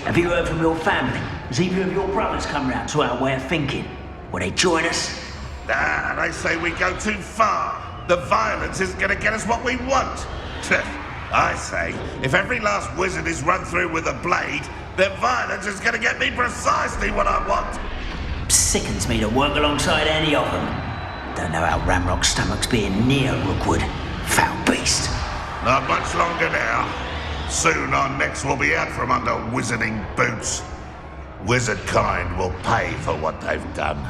Have you heard from your family? Has either of your brothers come round to our way of thinking? Will they join us? Nah, they say we go too far. The violence isn't going to get us what we want. I say, if every last wizard is run through with a blade, then violence is going to get me precisely what I want. Sickens me to work alongside any of them. Don't know how Ramrock's stomach's being near Rookwood. Foul beast. Not much longer now. Soon our necks will be out from under wizarding boots. Wizard kind will pay for what they've done.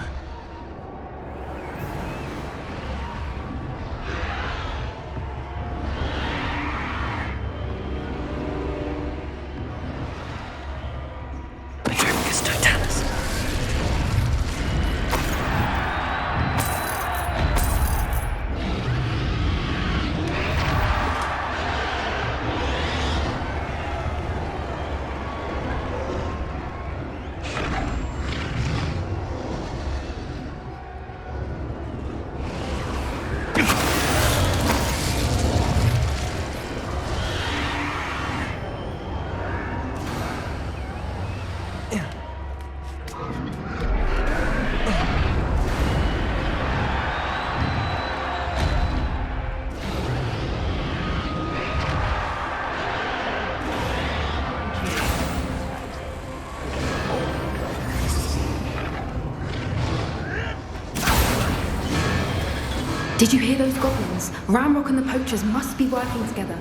Did you hear those goblins? Ramrock and the poachers must be working together.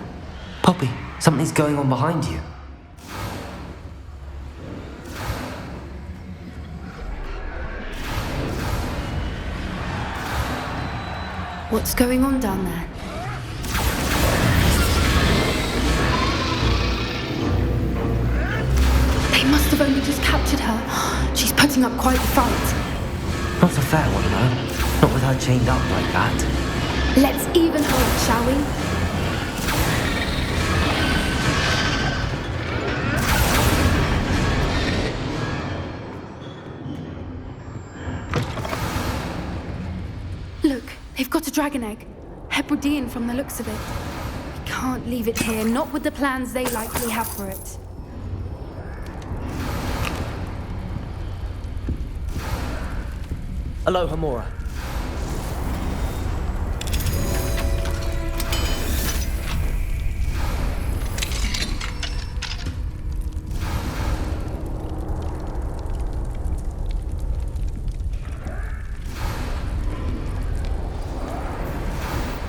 Poppy, something's going on behind you. What's going on down there? They must have only just captured her. She's putting up quite the fight. Not a fair one, though. Not with her chained up like that. Let's even hold, shall we? Look, they've got a dragon egg. Hebridean from the looks of it. We can't leave it here, not with the plans they likely have for it. Aloha, Mora.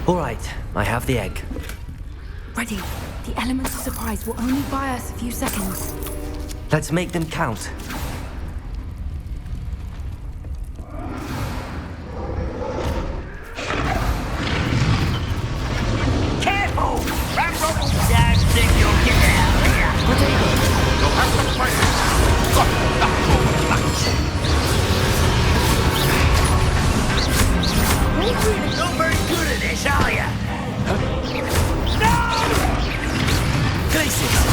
All right, I have the egg. Ready. The elements of surprise will only buy us a few seconds. Let's make them count. Careful! Ramrock don't think you'll get out of here. You'll have to fight it. Got that You're really not very good at this, are you? No! Glacius!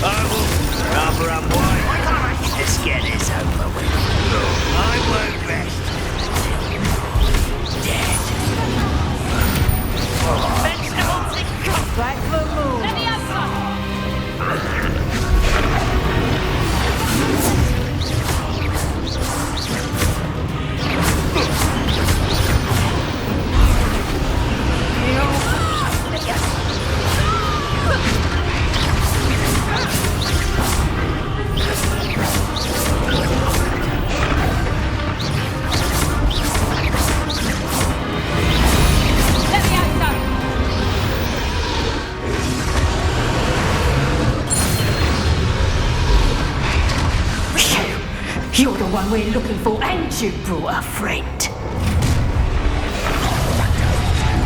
I will rather unwind. Let's get this over with. I won't rest. Dead. Vegetables and come back for more. Let me have some. You're the one we're looking for, and you brought a friend.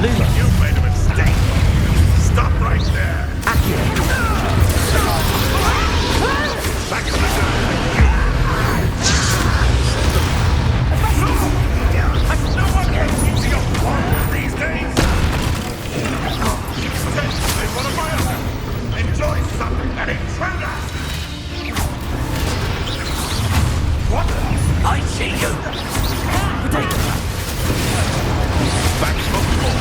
Luna, you've made a mistake. Stop right there. Back to the no one gets into your corners these days. They want to buy us. Enjoy something and intruder. What? I see you. Back from the wall.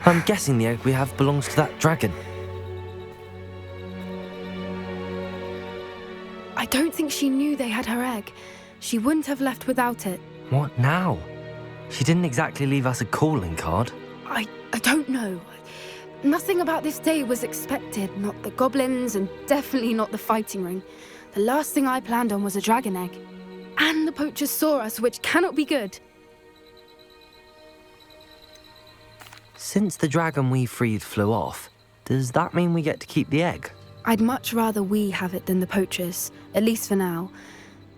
I'm guessing the egg we have belongs to that dragon. I don't think she knew they had her egg. She wouldn't have left without it. What now? She didn't exactly leave us a calling card. I don't know. Nothing about this day was expected. Not the goblins, and definitely not the fighting ring. The last thing I planned on was a dragon egg. And the poachers saw us, which cannot be good. Since the dragon we freed flew off, does that mean we get to keep the egg? I'd much rather we have it than the poachers, at least for now.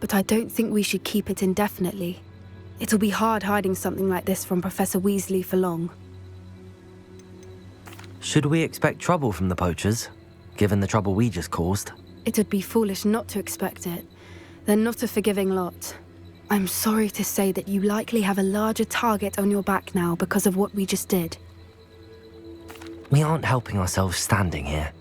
But I don't think we should keep it indefinitely. It'll be hard hiding something like this from Professor Weasley for long. Should we expect trouble from the poachers, given the trouble we just caused? It would be foolish not to expect it. They're not a forgiving lot. I'm sorry to say that you likely have a larger target on your back now because of what we just did. We aren't helping ourselves standing here.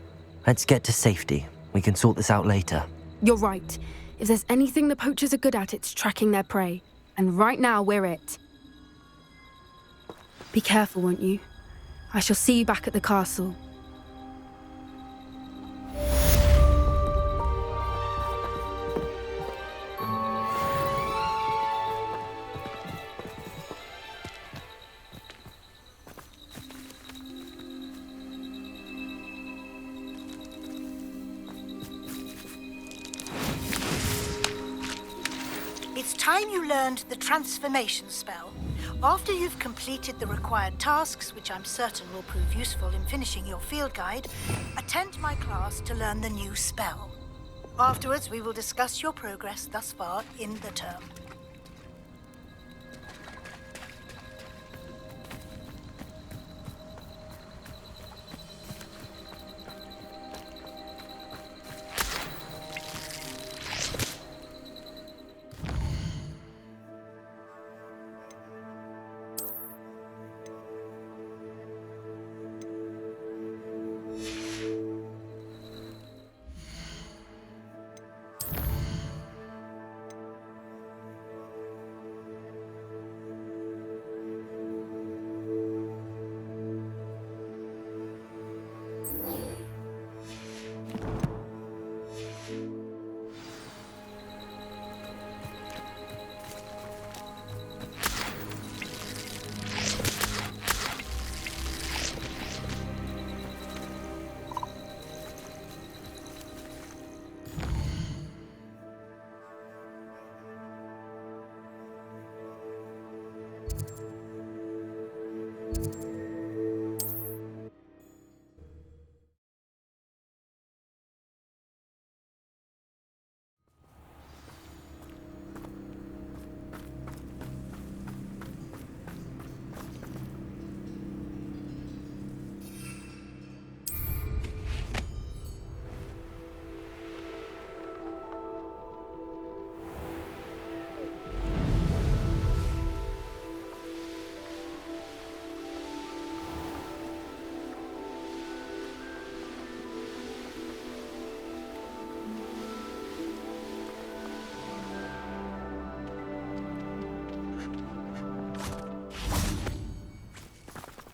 Let's get to safety. We can sort this out later. You're right. If there's anything the poachers are good at, it's tracking their prey. And right now, we're it. Be careful, won't you? I shall see you back at the castle. It's time you learned the transformation spell. After you've completed the required tasks, which I'm certain will prove useful in finishing your field guide, attend my class to learn the new spell. Afterwards, we will discuss your progress thus far in the term.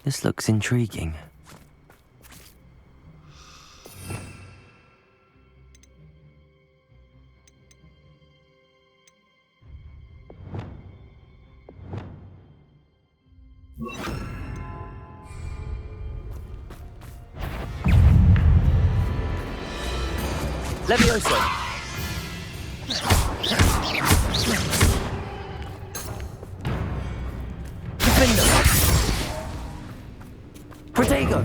This looks intriguing. Levioso! Defender! Protego!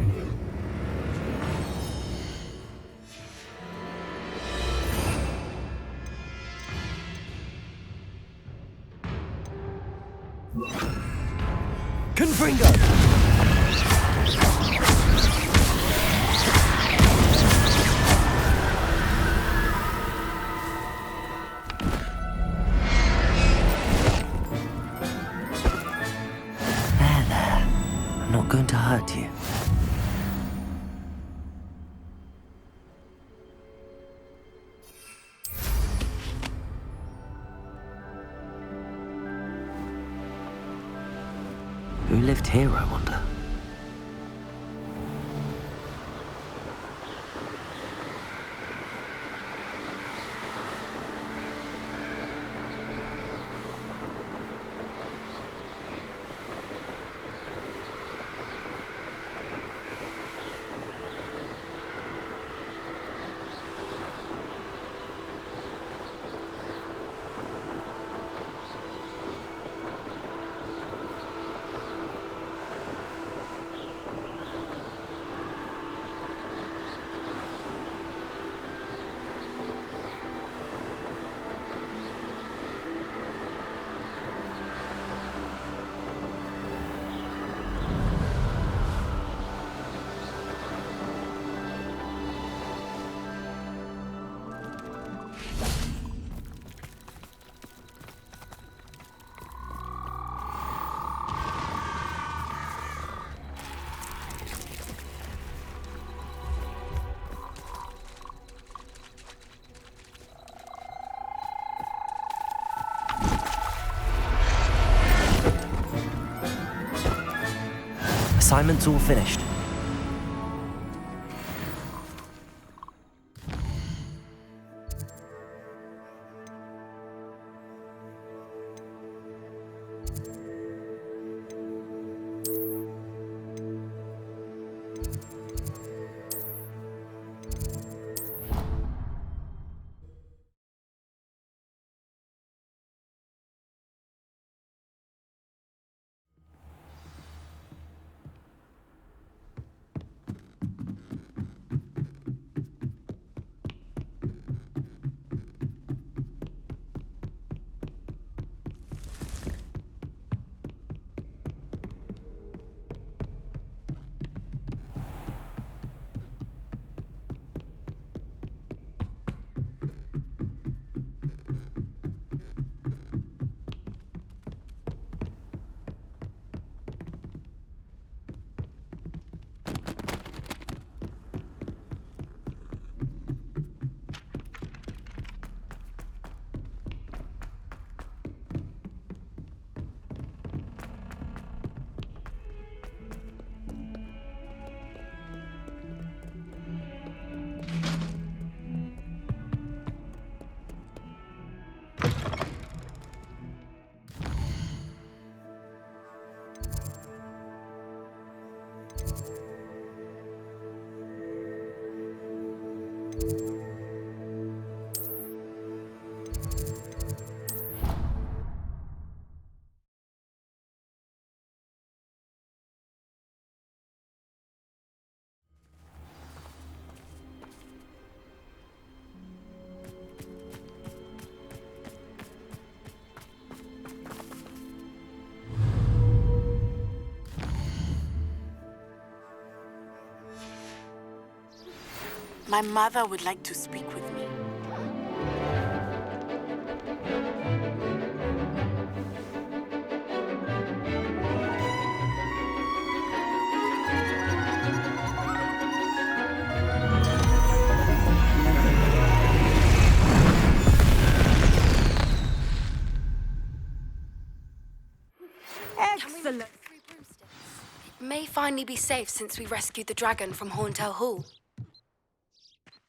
Confringo! There. I'm not going to hurt you. Who lived here, I wonder? assignment's all finished. My mother would like to speak with me. Excellent. It may finally be safe since we rescued the dragon from Horntail Hall.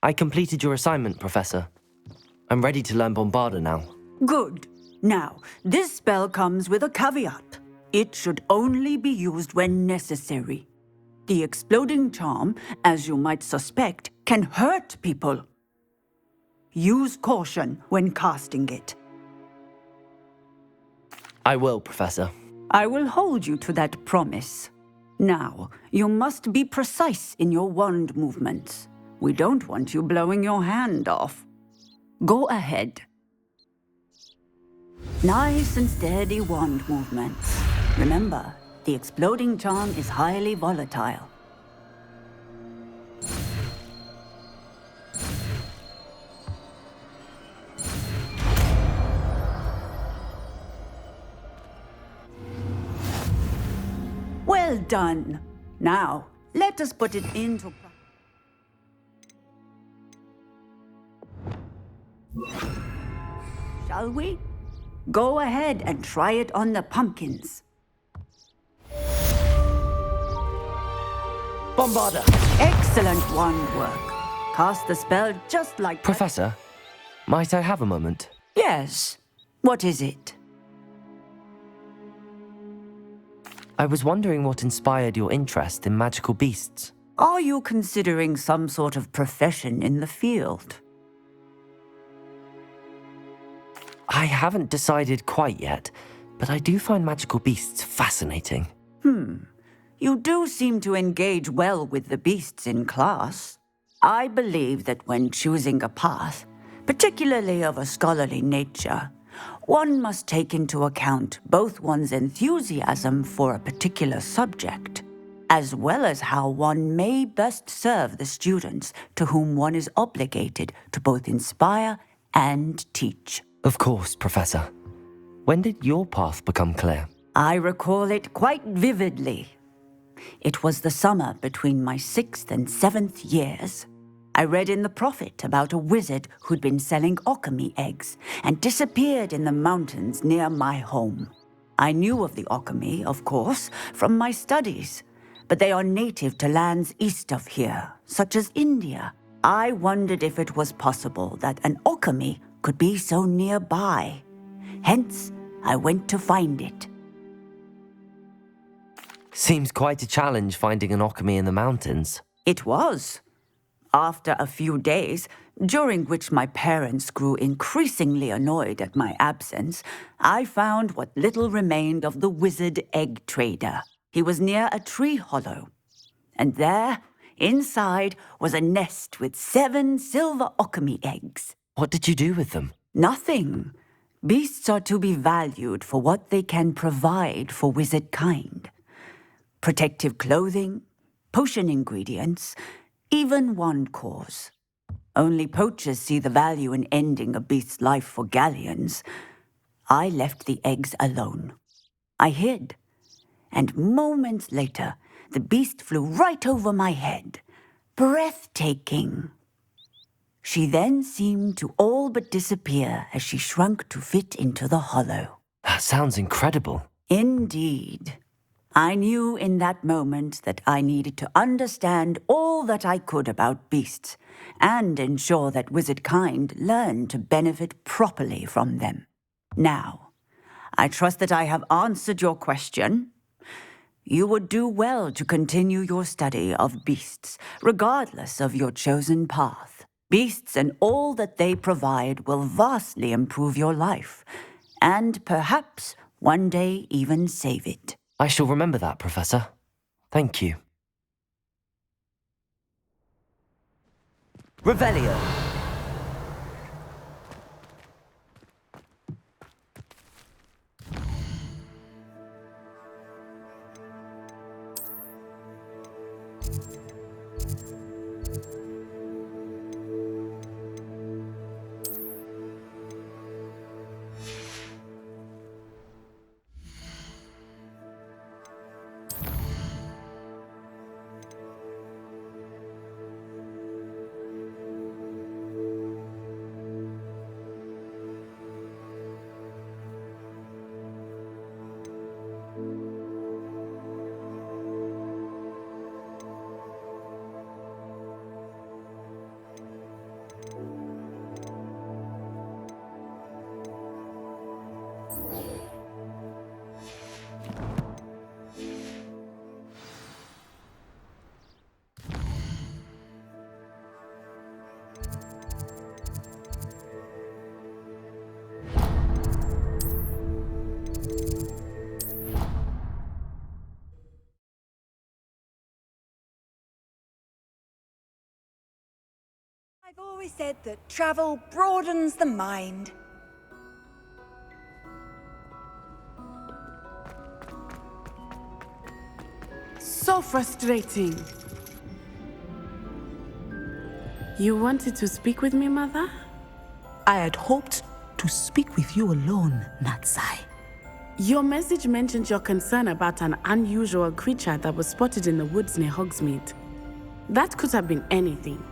I completed your assignment, Professor. I'm ready to learn Bombarda now. Good. Now, this spell comes with a caveat. It should only be used when necessary. The exploding charm, as you might suspect, can hurt people. Use caution when casting it. I will, Professor. I will hold you to that promise. Now, you must be precise in your wand movements. We don't want you blowing your hand off. Go ahead. Nice and steady wand movements. Remember, the exploding charm is highly volatile. Well done. Now, let us put it into practice. Shall we? Go ahead and try it on the pumpkins. Bombarda! Excellent wand work. Cast the spell just like... Professor, might I have a moment? Yes. What is it? I was wondering what inspired your interest in magical beasts. Are you considering some sort of profession in the field? I haven't decided quite yet, but I do find magical beasts fascinating. You do seem to engage well with the beasts in class. I believe that when choosing a path, particularly of a scholarly nature, one must take into account both one's enthusiasm for a particular subject, as well as how one may best serve the students to whom one is obligated to both inspire and teach. Of course, Professor. When did your path become clear? I recall it quite vividly. It was the summer between my 6th and 7th years. I read in the Prophet about a wizard who'd been selling alchemy eggs and disappeared in the mountains near my home. I knew of the alchemy, of course, from my studies, but they are native to lands east of here, such as India. I wondered if it was possible that an alchemy could be so nearby. Hence, I went to find it. Seems quite a challenge finding an alchemy in the mountains. It was. After a few days, during which my parents grew increasingly annoyed at my absence, I found what little remained of the wizard egg trader. He was near a tree hollow, and there, inside, was a nest with 7 silver alchemy eggs. What did you do with them? Nothing. Beasts are to be valued for what they can provide for wizard kind. Protective clothing, potion ingredients, even wand cores. Only poachers see the value in ending a beast's life for galleons. I left the eggs alone. I hid, and moments later, the beast flew right over my head. Breathtaking. She then seemed to all but disappear as she shrunk to fit into the hollow. That sounds incredible. Indeed. I knew in that moment that I needed to understand all that I could about beasts and ensure that wizard kind learned to benefit properly from them. Now, I trust that I have answered your question. You would do well to continue your study of beasts, regardless of your chosen path. Beasts and all that they provide will vastly improve your life, and perhaps one day even save it. I shall remember that, Professor. Thank you. Revelio. I've always said that travel broadens the mind. So frustrating. You wanted to speak with me, Mother? I had hoped to speak with you alone, Natsai. Your message mentioned your concern about an unusual creature that was spotted in the woods near Hogsmeade. That could have been anything.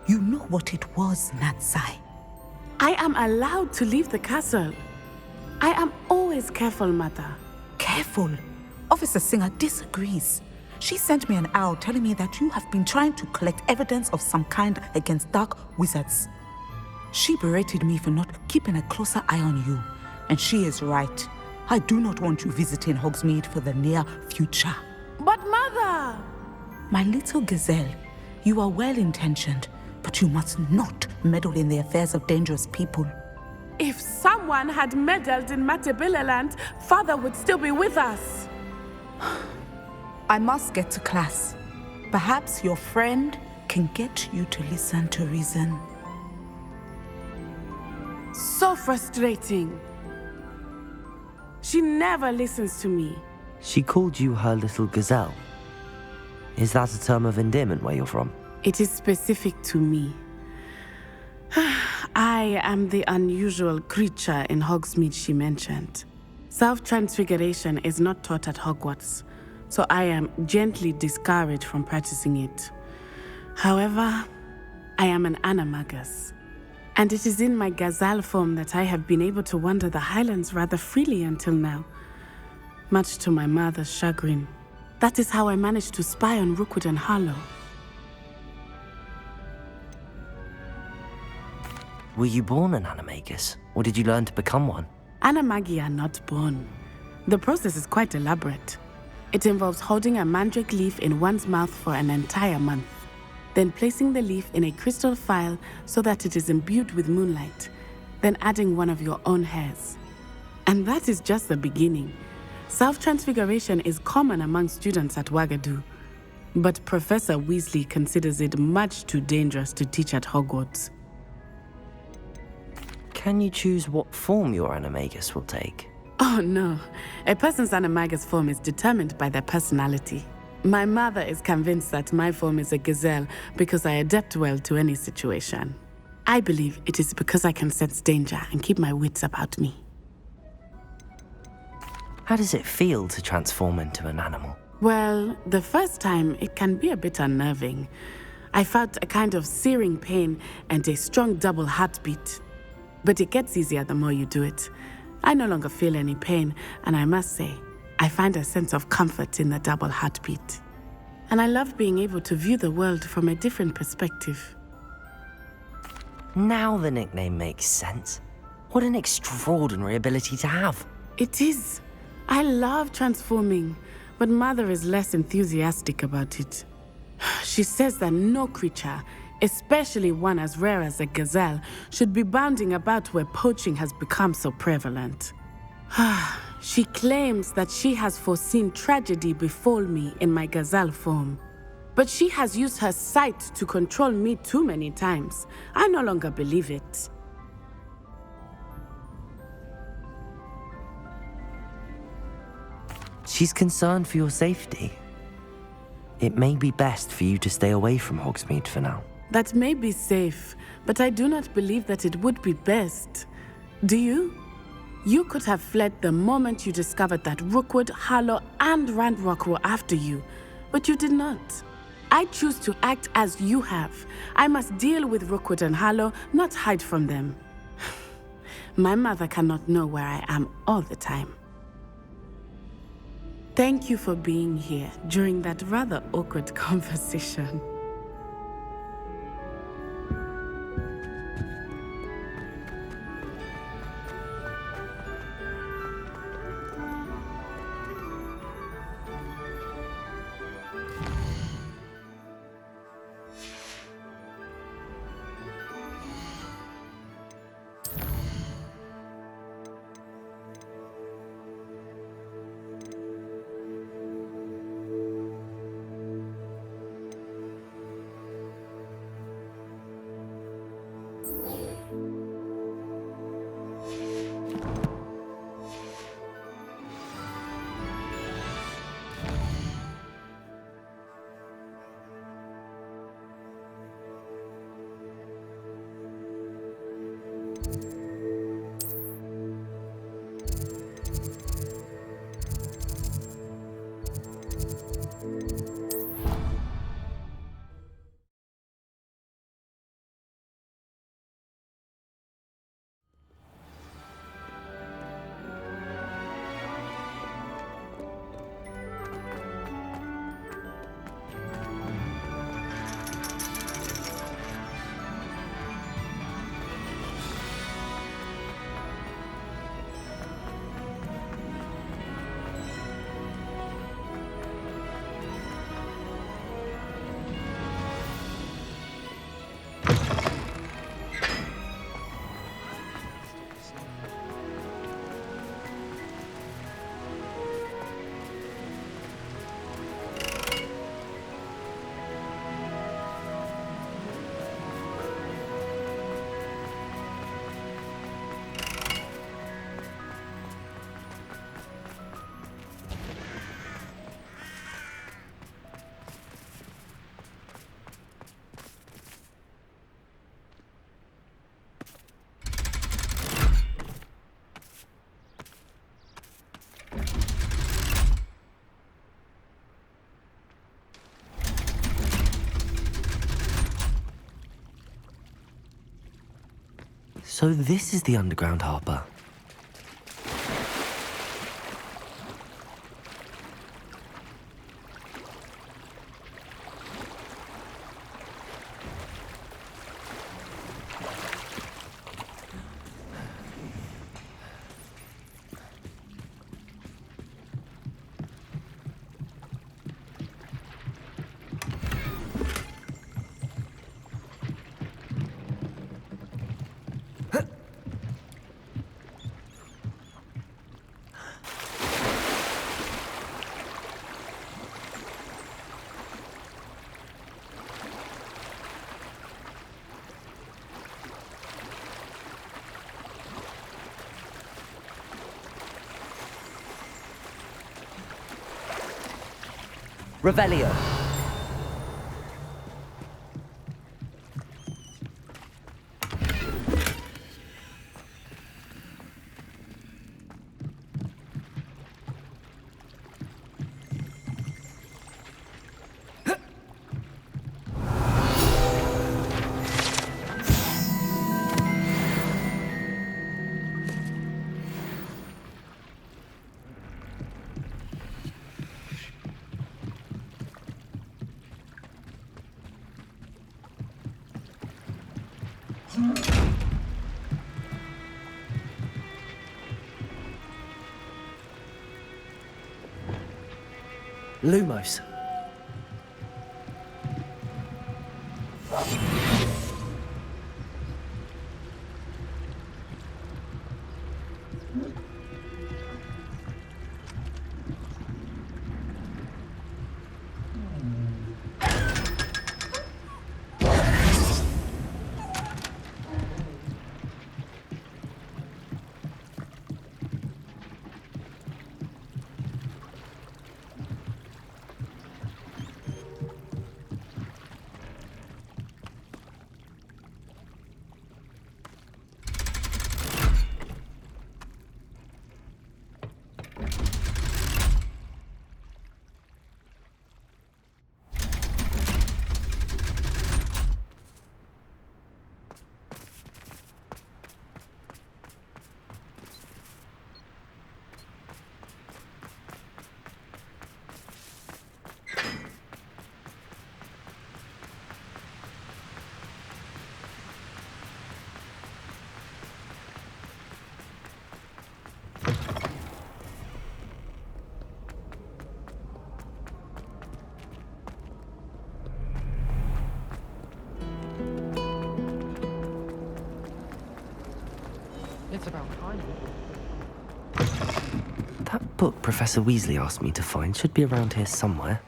You know what it was, Natsai. I am allowed to leave the castle. I am always careful, Mother. Careful. Officer Singer disagrees. She sent me an owl telling me that you have been trying to collect evidence of some kind against dark wizards. She berated me for not keeping a closer eye on you. And she is right. I do not want you visiting Hogsmeade for the near future. But Mother! My little gazelle, you are well-intentioned, but you must not meddle in the affairs of dangerous people. If someone had meddled in Matabeleland, Father would still be with us. I must get to class. Perhaps your friend can get you to listen to reason. So frustrating. She never listens to me. She called you her little gazelle. Is that a term of endearment where you're from? It is specific to me. I am the unusual creature in Hogsmeade she mentioned. Self-transfiguration is not taught at Hogwarts, so I am gently discouraged from practicing it. However, I am an animagus, and it is in my gazelle form that I have been able to wander the Highlands rather freely until now, much to my mother's chagrin. That is how I managed to spy on Rookwood and Harlow. Were you born an animagus, or did you learn to become one? Animagi are not born. The process is quite elaborate. It involves holding a mandrake leaf in one's mouth for an entire month, then placing the leaf in a crystal phial so that it is imbued with moonlight, then adding one of your own hairs. And that is just the beginning. Self-transfiguration is common among students at Wagadu, but Professor Weasley considers it much too dangerous to teach at Hogwarts. Can you choose what form your animagus will take? Oh no, a person's animagus form is determined by their personality. My mother is convinced that my form is a gazelle because I adapt well to any situation. I believe it is because I can sense danger and keep my wits about me. How does it feel to transform into an animal? Well, the first time it can be a bit unnerving. I felt a kind of searing pain and a strong double heartbeat. But it gets easier the more you do it. I no longer feel any pain, and I must say, I find a sense of comfort in the double heartbeat. And I love being able to view the world from a different perspective. Now the nickname makes sense. What an extraordinary ability to have. It is. I love transforming, but Mother is less enthusiastic about it. She says that no creature, especially one as rare as a gazelle, should be bounding about where poaching has become so prevalent. She claims that she has foreseen tragedy befall me in my gazelle form. But she has used her sight to control me too many times. I no longer believe it. She's concerned for your safety. It may be best for you to stay away from Hogsmeade for now. That may be safe, but I do not believe that it would be best. Do you? You could have fled the moment you discovered that Rookwood, Harlow, and Ranrock were after you, but you did not. I choose to act as you have. I must deal with Rookwood and Harlow, not hide from them. My mother cannot know where I am all the time. Thank you for being here during that rather awkward conversation. So this is the underground harbour. Revelio. Lumos. It's about time. That book Professor Weasley asked me to find should be around here somewhere.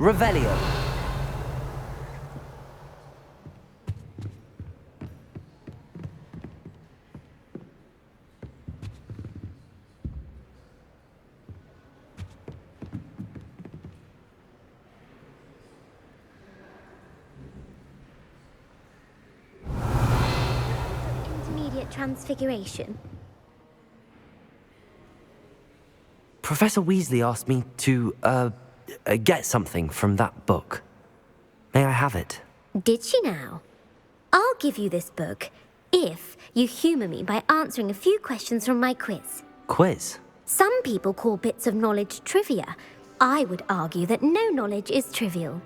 Revelio. Intermediate transfiguration. Professor Weasley asked me to, get something from that book. May I have it? Did she now? I'll give you this book if you humour me by answering a few questions from my quiz. Quiz? Some people call bits of knowledge trivia. I would argue that no knowledge is trivial.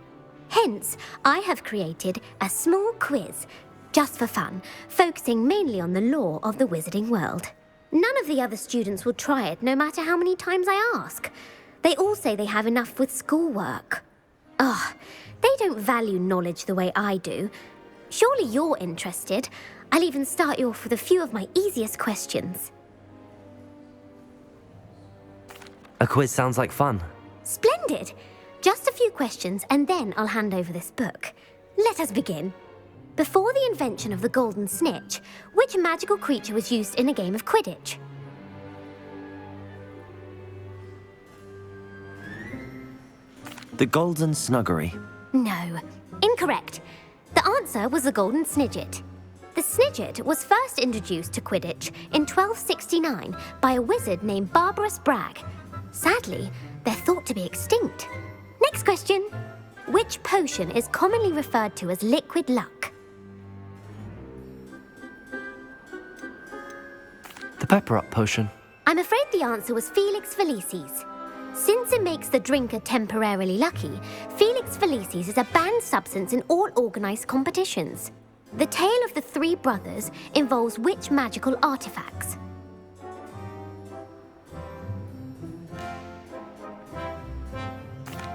Hence, I have created a small quiz, just for fun, focusing mainly on the lore of the wizarding world. None of the other students will try it, no matter how many times I ask. They all say they have enough with schoolwork. Ugh, they don't value knowledge the way I do. Surely you're interested. I'll even start you off with a few of my easiest questions. A quiz sounds like fun. Splendid! Just a few questions and then I'll hand over this book. Let us begin. Before the invention of the golden snitch, which magical creature was used in a game of Quidditch? The Golden Snuggery. No, incorrect. The answer was the golden snidget. The snidget was first introduced to Quidditch in 1269 by a wizard named Barbarous Bragg. Sadly, they're thought to be extinct. Next question. Which potion is commonly referred to as liquid luck? The Pepper Up potion. I'm afraid the answer was Felix Felicis. Since it makes the drinker temporarily lucky, Felix Felicis is a banned substance in all organised competitions. The tale of the three brothers involves which magical artifacts?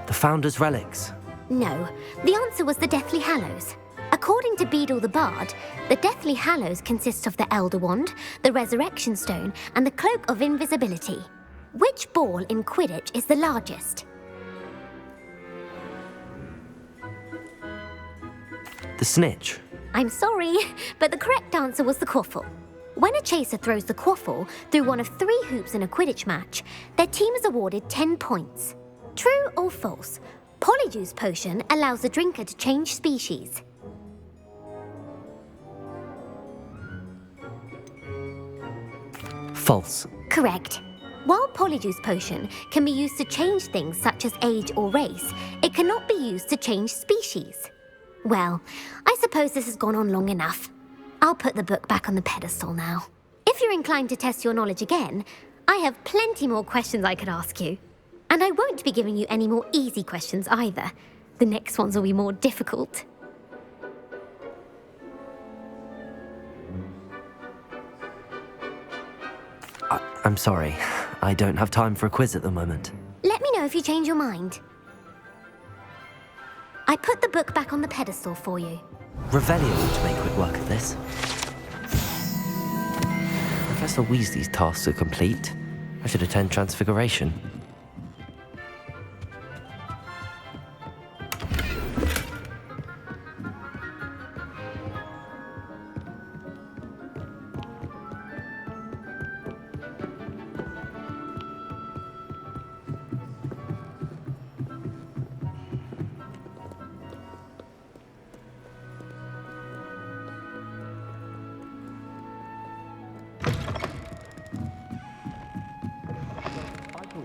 The Founder's Relics. No, the answer was the Deathly Hallows. A According to Beadle the Bard, the Deathly Hallows consist of the Elder Wand, the Resurrection Stone, and the Cloak of Invisibility. Which ball in Quidditch is the largest? The snitch. I'm sorry, but the correct answer was the quaffle. When a chaser throws the quaffle through one of 3 hoops in a Quidditch match, their team is awarded 10 points. True or false? Polyjuice Potion allows the drinker to change species. False. Correct. While Polyjuice Potion can be used to change things such as age or race, it cannot be used to change species. Well, I suppose this has gone on long enough. I'll put the book back on the pedestal now. If you're inclined to test your knowledge again, I have plenty more questions I could ask you. And I won't be giving you any more easy questions either. The next ones will be more difficult. I'm sorry. I don't have time for a quiz at the moment. Let me know if you change your mind. I put the book back on the pedestal for you. Revelio ought to make quick work of this. Professor Weasley's tasks are complete. I should attend Transfiguration.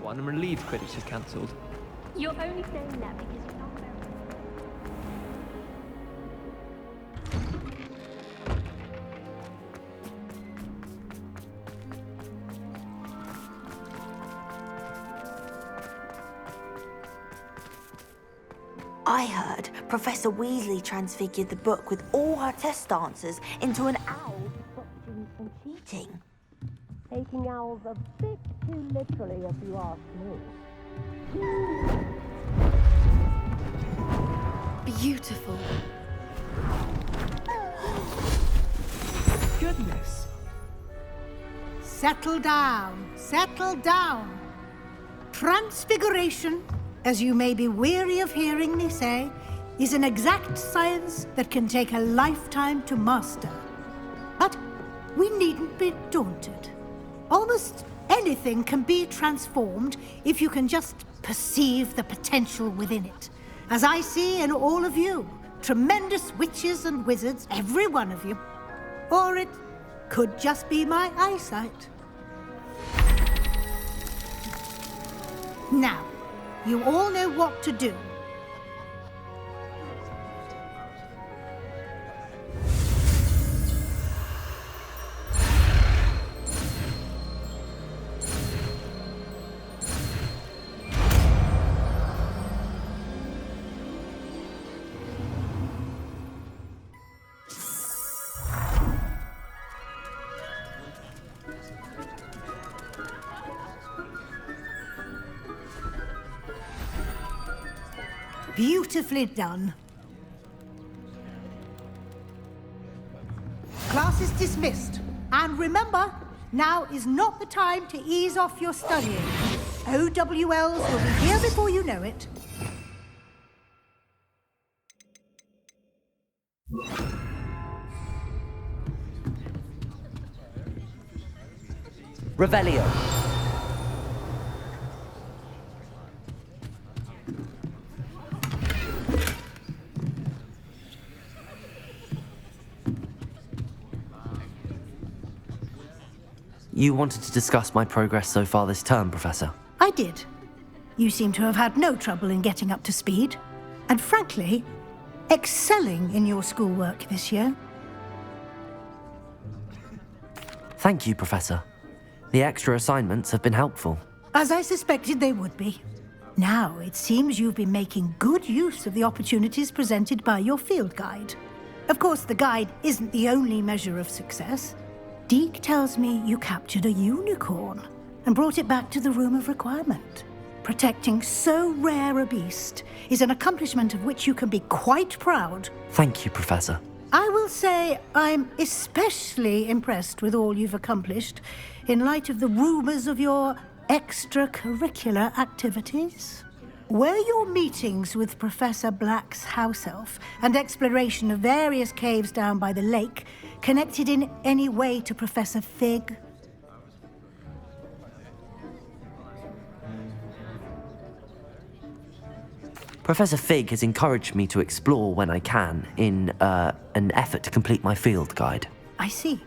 And relieved Quidditch is cancelled. You're only saying that because you're not very... I heard Professor Weasley transfigured the book with all her test answers into an owl watching and cheating. Taking owls a bit too literally, if you ask me. Beautiful. Goodness. Settle down, settle down. Transfiguration, as you may be weary of hearing me say, is an exact science that can take a lifetime to master. But we needn't be daunted. Almost anything can be transformed if you can just perceive the potential within it. As I see in all of you, tremendous witches and wizards, every one of you. Or it could just be my eyesight. Now, you all know what to do. Beautifully done. Class is dismissed. And remember, now is not the time to ease off your studying. OWLs will be here before you know it. Revelio. You wanted to discuss my progress so far this term, Professor? I did. You seem to have had no trouble in getting up to speed. And frankly, excelling in your schoolwork this year. Thank you, Professor. The extra assignments have been helpful. As I suspected they would be. Now, it seems you've been making good use of the opportunities presented by your field guide. Of course, the guide isn't the only measure of success. Deke tells me you captured a unicorn and brought it back to the Room of Requirement. Protecting so rare a beast is an accomplishment of which you can be quite proud. Thank you, Professor. I will say I'm especially impressed with all you've accomplished in light of the rumors of your extracurricular activities. Were your meetings with Professor Black's house elf and exploration of various caves down by the lake connected in any way to Professor Fig? Professor Fig has encouraged me to explore when I can in an effort to complete my field guide. I see.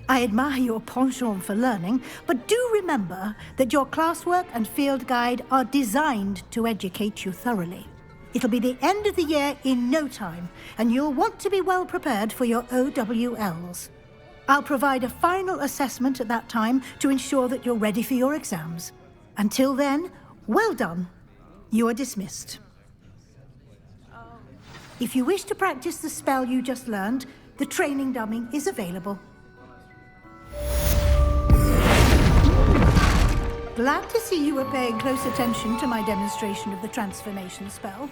I admire your penchant for learning, but do remember that your classwork and field guide are designed to educate you thoroughly. It'll be the end of the year in no time, and you'll want to be well prepared for your OWLs. I'll provide a final assessment at that time to ensure that you're ready for your exams. Until then, well done. You are dismissed. If you wish to practice the spell you just learned, the training dummy is available. Glad to see you were paying close attention to my demonstration of the transformation spell.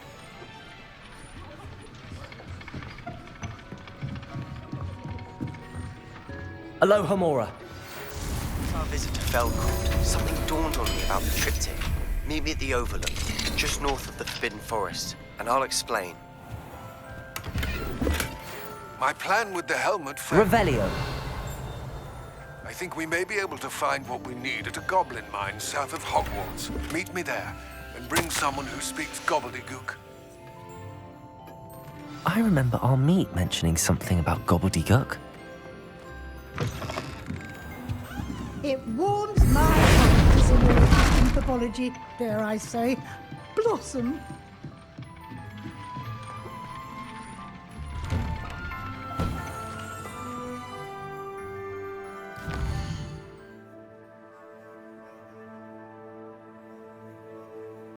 Aloha, Mora. Our visit to Felcourt, something dawned on me about the triptych. Meet me at the Overlook, just north of the Forbidden Forest, and I'll explain. My plan with the helmet failed. Revelio. I think we may be able to find what we need at a goblin mine south of Hogwarts. Meet me there, and bring someone who speaks gobbledygook. I remember our meet mentioning something about gobbledygook. It warms my heart to see your anthropology, dare I say, blossom.